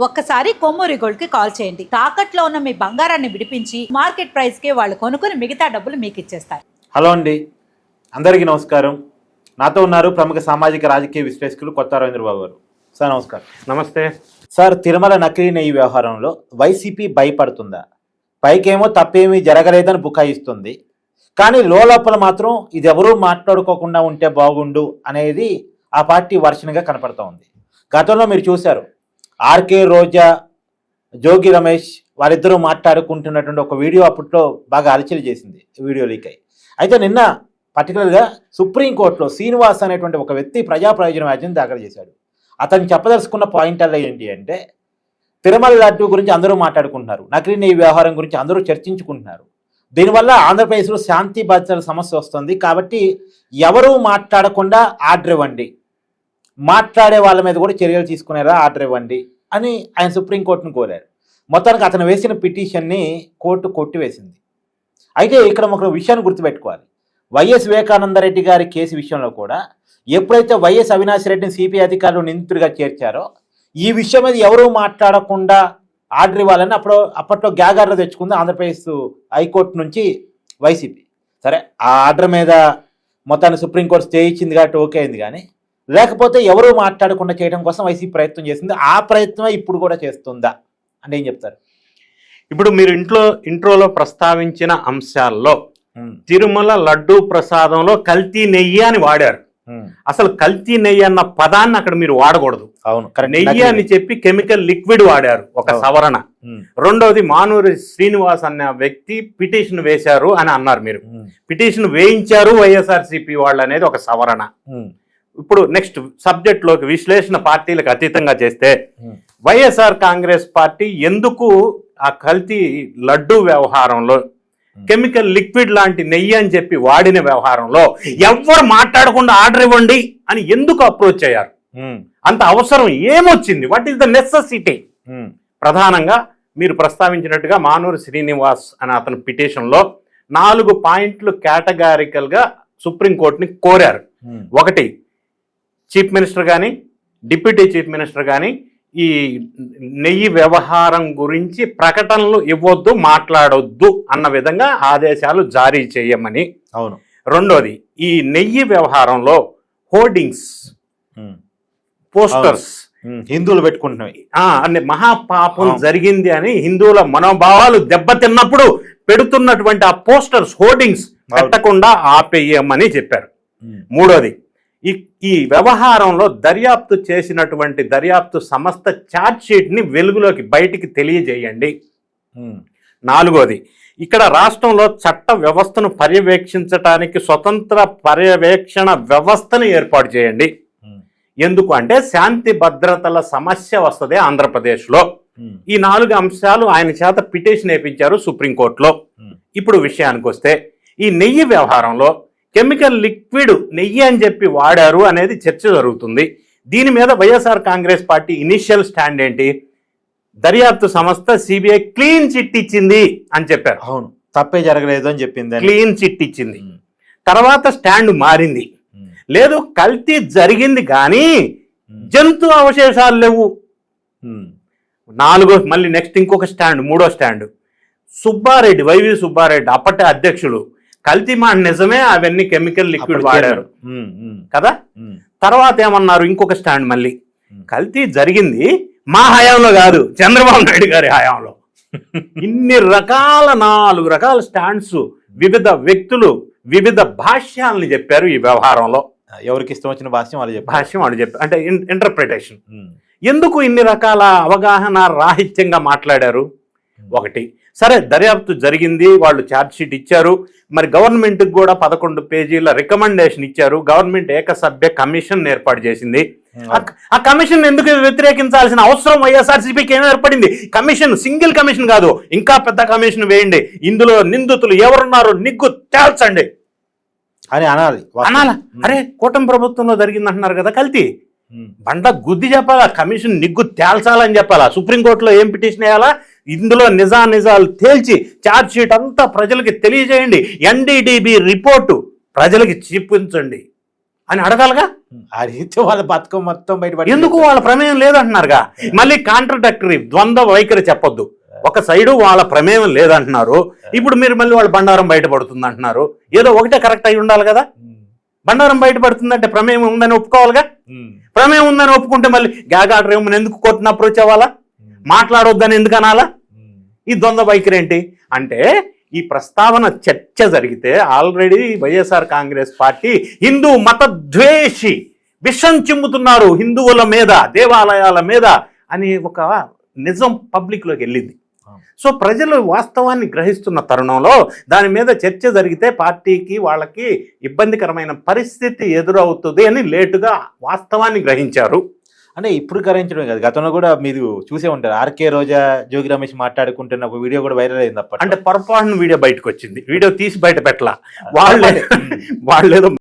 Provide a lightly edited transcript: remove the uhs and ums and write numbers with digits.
ఒక్కసారి కొమ్మూరి గోల్డ్ కి కాల్ చేయండి. తాకట్లో ఉన్న మీ బంగారాన్ని విడిపించి మార్కెట్ ప్రైస్ కి వాళ్ళు కొనుక్కుని మిగతా డబ్బులు మీకు ఇచ్చేస్తారు. హలో అండి, అందరికీ నమస్కారం. నాతో ఉన్నారు ప్రముఖ సామాజిక రాజకీయ విశ్లేషకులు కొత్త రవీంద్రబాబు గారు. సార్ నమస్కారం. నమస్తే సార్, తిరుమల నకిలీ నెయ్యి వ్యవహారంలో వైసీపీ భయపడుతుందా? పైకేమో తప్పేమీ జరగలేదని బుకాయిస్తుంది, కానీ లోపల మాత్రం ఇది ఎవరూ మాట్లాడుకోకుండా ఉంటే బాగుండు అనేది ఆ పార్టీ వర్షన్గా కనపడుతూ ఉంది. గతంలో మీరు చూశారు, ఆర్కే రోజా, జోగి రమేష్ వాళ్ళిద్దరూ మాట్లాడుకుంటున్నటువంటి ఒక వీడియో అప్పట్లో బాగా అలచలి చేసింది, వీడియో లీక్ అయ్యి. అయితే నిన్న పర్టికులర్గా సుప్రీంకోర్టులో శ్రీనివాస్ అనేటువంటి ఒక వ్యక్తి ప్రజా ప్రయోజన వ్యాజ్యం దాఖలు చేశాడు. అతను చెప్పదలుచుకున్న పాయింట్ అలా ఏంటి అంటే, తిరుమల లడ్డు గురించి అందరూ మాట్లాడుకుంటున్నారు, నకిలీ నెయ్యి వ్యవహారం గురించి అందరూ చర్చించుకుంటున్నారు. దీనివల్ల ఆంధ్రప్రదేశ్లో శాంతి భద్రతల సమస్య వస్తుంది, కాబట్టి ఎవరూ మాట్లాడకుండా ఆర్డర్ ఇవ్వండి, మాట్లాడే వాళ్ళ మీద కూడా చర్యలు తీసుకునేలా ఆర్డర్ ఇవ్వండి అని ఆయన సుప్రీంకోర్టును కోరారు. మొత్తానికి అతను వేసిన పిటిషన్ని కోర్టు కొట్టివేసింది. అయితే ఇక్కడ ఒక విషయాన్ని గుర్తుపెట్టుకోవాలి, వైఎస్ వివేకానందరెడ్డి గారి కేసు విషయంలో కూడా ఎప్పుడైతే వైఎస్ అవినాష్ రెడ్డిని సిపిఐ అధికారులు నిందితుడిగా చేర్చారో ఈ విషయం మీద ఎవరూ మాట్లాడకుండా ఆర్డర్ ఇవ్వాలని అప్పట్లో గ్యాగార్లో తెచ్చుకుంది ఆంధ్రప్రదేశ్ హైకోర్టు నుంచి వైసీపీ. సరే, ఆ ఆర్డర్ మీద మొత్తాన్ని సుప్రీంకోర్టు స్టే ఇచ్చింది కాబట్టి ఓకే అయింది, కానీ లేకపోతే ఎవరూ మాట్లాడకుండా చేయడం కోసం వైసీపీ ప్రయత్నం చేసింది. ఆ ప్రయత్నమే ఇప్పుడు కూడా చేస్తుందా అంటే ఏం చెప్తారు? ఇప్పుడు మీరు ఇంట్రోలో ప్రస్తావించిన అంశాల్లో తిరుమల లడ్డూ ప్రసాదంలో కల్తీ నెయ్యి అని వాడారు. అసలు కల్తీ నెయ్యి అన్న పదాన్ని అక్కడ మీరు వాడకూడదు. అవును, నెయ్యి అని చెప్పి కెమికల్ లిక్విడ్ వాడారు, ఒక సవరణ. రెండోది, మానూరి శ్రీనివాస్ అన్న వ్యక్తి పిటిషన్ వేశారు అని అన్నారు. మీరు పిటిషన్ వేయించారు వైఎస్ఆర్సీపీ వాళ్ళు అనేది ఒక సవరణ. ఇప్పుడు నెక్స్ట్ సబ్జెక్ట్ లోకి విశ్లేషణ పార్టీలకు అతీతంగా చేస్తే, వైఎస్ఆర్ కాంగ్రెస్ పార్టీ ఎందుకు ఆ కల్తీ లడ్డు వ్యవహారంలో కెమికల్ లిక్విడ్ లాంటి నెయ్యి అని చెప్పి వాడిన వ్యవహారంలో ఎవ్వరు మాట్లాడకుండా ఆర్డర్ ఇవ్వండి అని ఎందుకు అప్రోచ్ అయ్యారు? అంత అవసరం ఏమొచ్చింది? What is the necessity? ప్రధానంగా మీరు ప్రస్తావించినట్టుగా మానూరు శ్రీనివాస్ అనే అతని పిటిషన్లో 4 పాయింట్లు కేటగారికల్గా సుప్రీంకోర్టుని కోరారు. ఒకటి, చీఫ్ మినిస్టర్ కానీ డిప్యూటీ చీఫ్ మినిస్టర్ కానీ ఈ నెయ్యి వ్యవహారం గురించి ప్రకటనలు ఇవ్వొద్దు, మాట్లాడొద్దు అన్న విధంగా ఆదేశాలు జారీ చేయమని. అవును. రెండోది, ఈ నెయ్యి వ్యవహారంలో హోర్డింగ్స్, పోస్టర్స్ హిందువులు పెట్టుకుంటున్నాయి అనే మహాపాపం జరిగింది అని హిందువుల మనోభావాలు దెబ్బతిన్నప్పుడు పెడుతున్నటువంటి ఆ పోస్టర్స్, హోర్డింగ్స్ పెట్టకుండా ఆపేయమని చెప్పారు. మూడోది, ఈ వ్యవహారంలో దర్యాప్తు చేసినటువంటి దర్యాప్తు సంస్థ ఛార్జ్ షీట్ ని వెలుగులోకి బయటికి తెలియజేయండి. నాలుగోది, ఇక్కడ రాష్ట్రంలో చట్ట వ్యవస్థను పర్యవేక్షించడానికి స్వతంత్ర పర్యవేక్షణ వ్యవస్థను ఏర్పాటు చేయండి. ఎందుకు అంటే శాంతి భద్రతల సమస్య వస్తుంది ఆంధ్రప్రదేశ్లో. ఈ 4 అంశాలు ఆయన చేత పిటిషన్ వేయించారు సుప్రీంకోర్టులో. ఇప్పుడు విషయానికి వస్తే, ఈ నెయ్యి వ్యవహారంలో కెమికల్ లిక్విడ్ నెయ్యి అని చెప్పి వాడారు అనేది చర్చ జరుగుతుంది. దీని మీద YSR Congress party initial stand ఏంటి? దర్యాప్తు సంస్థ సిబిఐ క్లీన్ చిట్ ఇచ్చింది అని చెప్పారు. అవును, తప్పే జరగలేదు అని చెప్పింది, క్లీన్ చిట్ ఇచ్చింది. తర్వాత స్టాండ్ మారింది, లేదు కల్తీ జరిగింది కానీ జంతు అవశేషాలు లేవు. మళ్ళీ నెక్స్ట్ ఇంకొక స్టాండ్, మూడో స్టాండ్, సుబ్బారెడ్డి, వైవి సుబ్బారెడ్డి అప్పటి అధ్యక్షుడు, కల్తీ మాట నిజమే, అవన్నీ కెమికల్ లిక్విడ్ వాడారు కదా. తర్వాత ఏమన్నారు, ఇంకొక స్టాండ్ మళ్ళీ, కల్తీ జరిగింది మా హయాంలో కాదు, చంద్రబాబు నాయుడు గారి హయాంలో. ఇన్ని రకాల 4 రకాల స్టాండ్స్, వివిధ వ్యక్తులు వివిధ భాష్యాలని చెప్పారు ఈ వ్యవహారంలో. ఎవరికి ఇష్టం వచ్చిన భాష్యం వాళ్ళు చెప్పారు, అంటే ఇంటర్ప్రిటేషన్. ఎందుకు ఇన్ని రకాల అవగాహన రాహిత్యంగా మాట్లాడారు? ఒకటి, సరే దర్యాప్తు జరిగింది, వాళ్ళు ఛార్జ్ షీట్ ఇచ్చారు, మరి గవర్నమెంట్కి కూడా 11 పేజీల రికమెండేషన్ ఇచ్చారు. గవర్నమెంట్ ఏకసభ్య కమిషన్ ఏర్పాటు చేసింది. ఆ కమిషన్ ఎందుకు వ్యతిరేకించాల్సిన అవసరం వైఎస్ఆర్సీపీకి ఏం ఏర్పడింది? కమిషన్ సింగిల్ కమిషన్ కాదు, ఇంకా పెద్ద కమిషన్ వేయండి, ఇందులో నిందితులు ఎవరున్నారో నిగ్గు తేల్చండి అని అనాలి. అరే, కూటమి ప్రభుత్వంలో జరిగింది అంటున్నారు కదా కల్తీ, బండ గుద్ది చెప్పాలా, కమిషన్ నిగ్గు తేల్చాలని చెప్పాలా. సుప్రీంకోర్టులో ఏం పిటిషన్ వేయాలా? ఇందులో నిజాలు తేల్చి ఛార్జ్ షీట్ అంతా ప్రజలకి తెలియజేయండి, ఎన్డీడీబీ రిపోర్టు ప్రజలకి చూపించండి అని అడగాలిగా. అడిగితే వాళ్ళ బతుకం మొత్తం బయటపడి ఎందుకు వాళ్ళ ప్రమేయం లేదంటున్నారుగా. మళ్ళీ కాంట్రడక్టరీ ద్వంద్వ వైఖరి చెప్పొద్దు. ఒక సైడు వాళ్ళ ప్రమేయం లేదంటున్నారు, ఇప్పుడు మీరు మళ్ళీ వాళ్ళ బండారం బయటపడుతుంది అంటున్నారు. ఏదో ఒకటే కరెక్ట్ అయి ఉండాలి కదా. బండారం బయటపడుతుందంటే ప్రమేయం ఉందని ఒప్పుకోవాలిగా. ప్రమేయం ఉందని ఒప్పుకుంటే మళ్ళీ గ్యాగ్ రేమన్ ఎందుకు కోర్టును అప్రోచ్ అవ్వాలా, మాట్లాడొద్దని ఎందుకు అనాలా? ఈ ద్వంద్వ వైఖరి ఏంటి అంటే, ఈ ప్రస్తావన చర్చ జరిగితే ఆల్రెడీ వైఎస్ఆర్ కాంగ్రెస్ పార్టీ హిందూ మత ద్వేషి, విషం చిమ్ముతున్నారు హిందువుల మీద, దేవాలయాల మీద అని ఒక నిజం పబ్లిక్లోకి వెళ్ళింది. సో ప్రజలు వాస్తవాన్ని గ్రహిస్తున్న తరుణంలో దాని మీద చర్చ జరిగితే పార్టీకి వాళ్ళకి ఇబ్బందికరమైన పరిస్థితి ఎదురవుతుంది అని లేటుగా వాస్తవాన్ని గ్రహించారు. అంటే ఇప్పుడు గ్రహించడం కాదు, గతంలో కూడా మీరు చూసే ఉంటారు. ఆర్కే రోజా, జోగి రమేష్ మాట్లాడుకుంటున్న ఒక వీడియో కూడా వైరల్ అయింది. అప్పటి అంటే పొరపాటున వీడియో బయటకు వచ్చింది, వీడియో తీసి బయట పెట్టలా వాళ్ళేదో